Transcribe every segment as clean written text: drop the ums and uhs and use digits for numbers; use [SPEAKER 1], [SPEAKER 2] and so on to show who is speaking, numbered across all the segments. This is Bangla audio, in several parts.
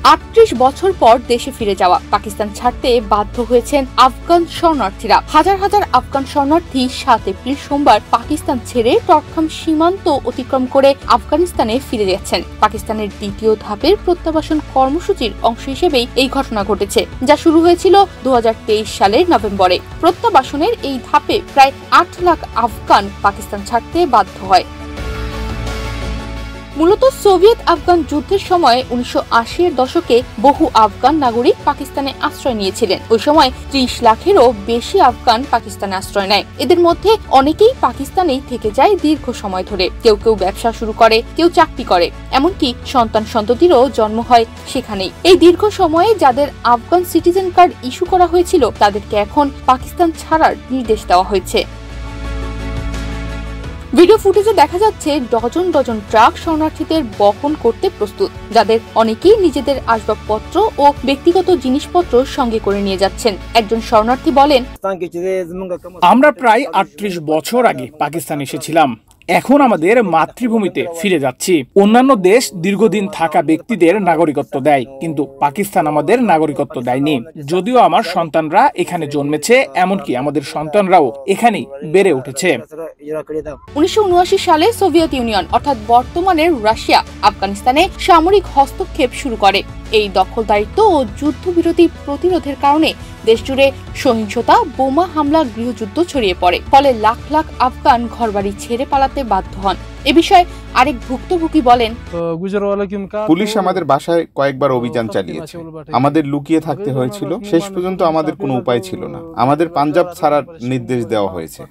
[SPEAKER 1] 38 বছর পর দেশে ফিরে যাওয়া পাকিস্তান ছাড়তে বাধ্য হয়েছেন আফগান শরণার্থীরা। হাজার হাজার আফগান শরণার্থী 7 এপ্রিল সোমবার পাকিস্তান ছেড়ে টরখাম সীমান্ত অতিক্রম করে আফগানিস্তানে ফিরে যাচ্ছেন। পাকিস্তানের দ্বিতীয় ধাপের প্রত্যাবাসন কর্মসূচির অংশ হিসেবেই এই ঘটনা ঘটেছে, যা শুরু হয়েছিল 2023 সালের নভেম্বরে। প্রত্যাবাসনের এই ধাপে প্রায় 8 লাখ আফগান পাকিস্তান ছাড়তে বাধ্য হয়। মূলত সোভিয়েত আফগান যুদ্ধের সময় 1980 এর দশকে বহু আফগান নাগরিক পাকিস্তানে আশ্রয় নিয়েছিলেন। ওই সময় 30 লাখেরও বেশি আফগান পাকিস্তানে আশ্রয় নেয়। এদের মধ্যে অনেকেই পাকিস্তানেই থেকে যায় দীর্ঘ সময় ধরে। কেউ কেউ ব্যবসা শুরু করে, কেউ চাকরি করে, এমনকি সন্তান সন্ততিরও জন্ম হয় সেখানেই। এই দীর্ঘ সময়ে যাদের আফগান সিটিজেন কার্ড ইস্যু করা হয়েছিল তাদেরকে এখন পাকিস্তান ছাড়ার নির্দেশ দেওয়া হয়েছে। ভিডিও ফুটেজে দেখা যাচ্ছে ডজন ডজন ট্রাক শরণার্থীদের বহন করতে প্রস্তুত, যাদের অনেকেই নিজেদের আসবাবপত্র ও ব্যক্তিগত জিনিসপত্র সঙ্গে করে নিয়ে যাচ্ছেন। একজন শরণার্থী বলেন,
[SPEAKER 2] আমরা প্রায় 38 বছর আগে পাকিস্তান এসেছিলাম। এখন আমাদের মাতৃভূমিতে ফিরে যাচ্ছি। অন্যান্য দেশ দীর্ঘদিন থাকা ব্যক্তিদের নাগরিকত্ব দেয়, কিন্তু পাকিস্তান আমাদের নাগরিকত্ব দেয়নি। যদিও আমার সন্তানরা এখানে জন্মেছে, এমনকি আমাদের সন্তানরাও এখানেই বেড়ে উঠেছে।
[SPEAKER 1] 1979 সালে সোভিয়েত ইউনিয়ন অর্থাৎ বর্তমানের রাশিয়া আফগানিস্তানে সামরিক হস্তক্ষেপ শুরু করে। এই দখলদারিত্ব ও যুদ্ধবিরতি প্রতিরোধের কারণে দেশজুড়ে সহিংসতা, বোমা হামলা, গৃহযুদ্ধ ছড়িয়ে পড়ে। ফলে লাখ লাখ আফগান ঘরবাড়ি ছেড়ে পালাতে বাধ্য হন। এ বিষয়ে আরেক ভুক্তভোগী বলেন,
[SPEAKER 3] পুলিশ আমাদের বাসায় কয়েকবার অভিযান চালিয়েছে। আমাদের লুকিয়ে থাকতে হয়েছিল। শেষ পর্যন্ত আমাদের কোনো উপায় ছিল না। আমাদের পাঞ্জাব ছাড়ার নির্দেশ দেওয়া হয়েছে।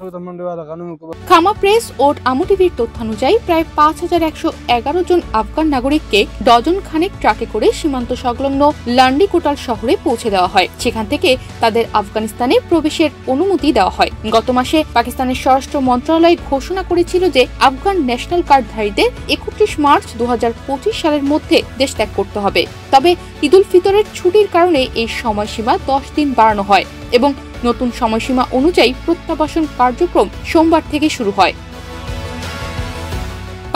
[SPEAKER 1] খামা প্রেস ও আমু টিভির তথ্যানুযায়ী প্রায় 5111 জন আফগান নাগরিককে ডজন খানেক ট্রাকে করে সীমান্ত সংলগ্ন লান্ডিকোটাল শহরে পৌঁছে দেওয়া হয়। সেখান থেকে তাদের আফগানিস্তানে প্রবেশের অনুমতি দেওয়া হয়। গত মাসে পাকিস্তানের স্বরাষ্ট্র মন্ত্রণালয় ঘোষণা করেছিল যে আফগান ন্যাশনাল কার্ডধারীদের 31 মার্চ 2025 সালের মধ্যে দেশ ত্যাগ করতে হবে। তবে ঈদ উল ফিতরের ছুটির কারণে এই সময়সীমা 10 দিন বাড়ানো হয় এবং নতুন সময়সীমা অনুযায়ী প্রত্যাবাসন কার্যক্রম সোমবার থেকে শুরু হয়।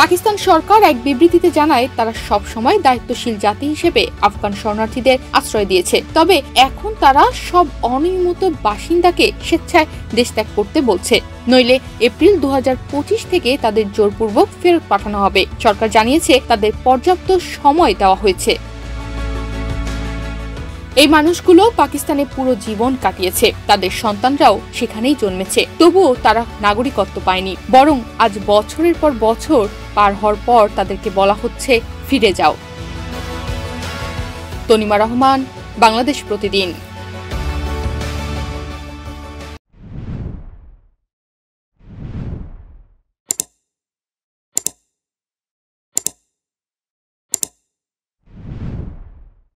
[SPEAKER 1] পাকিস্তান সরকার এক বিবৃতিতে জানায়, তারা সব সময় দায়িত্বশীল জাতি হিসেবে আফগান শরণার্থীদের আশ্রয় দিয়েছে। তবে এখন তারা সব অনিয়মিত বাসিন্দাকে স্বেচ্ছায় দেশ ত্যাগ করতে বলছে, নইলে এপ্রিল 2025 থেকে তাদের জোরপূর্বক ফেরত পাঠানো হবে। সরকার জানিয়েছে তাদের পর্যাপ্ত সময় দেওয়া হয়েছে। এই মানুষগুলো পাকিস্তানে পুরো জীবন কাটিয়েছে, তাদের সন্তানরাও সেখানেই জন্মেছে। তবুও তারা নাগরিকত্ব পায়নি, বরং আজ বছরের পর বছর পার হওয়ার পর তাদেরকে বলা হচ্ছে ফিরে যাও। তনিমা রহমান, বাংলাদেশ প্রতিদিন।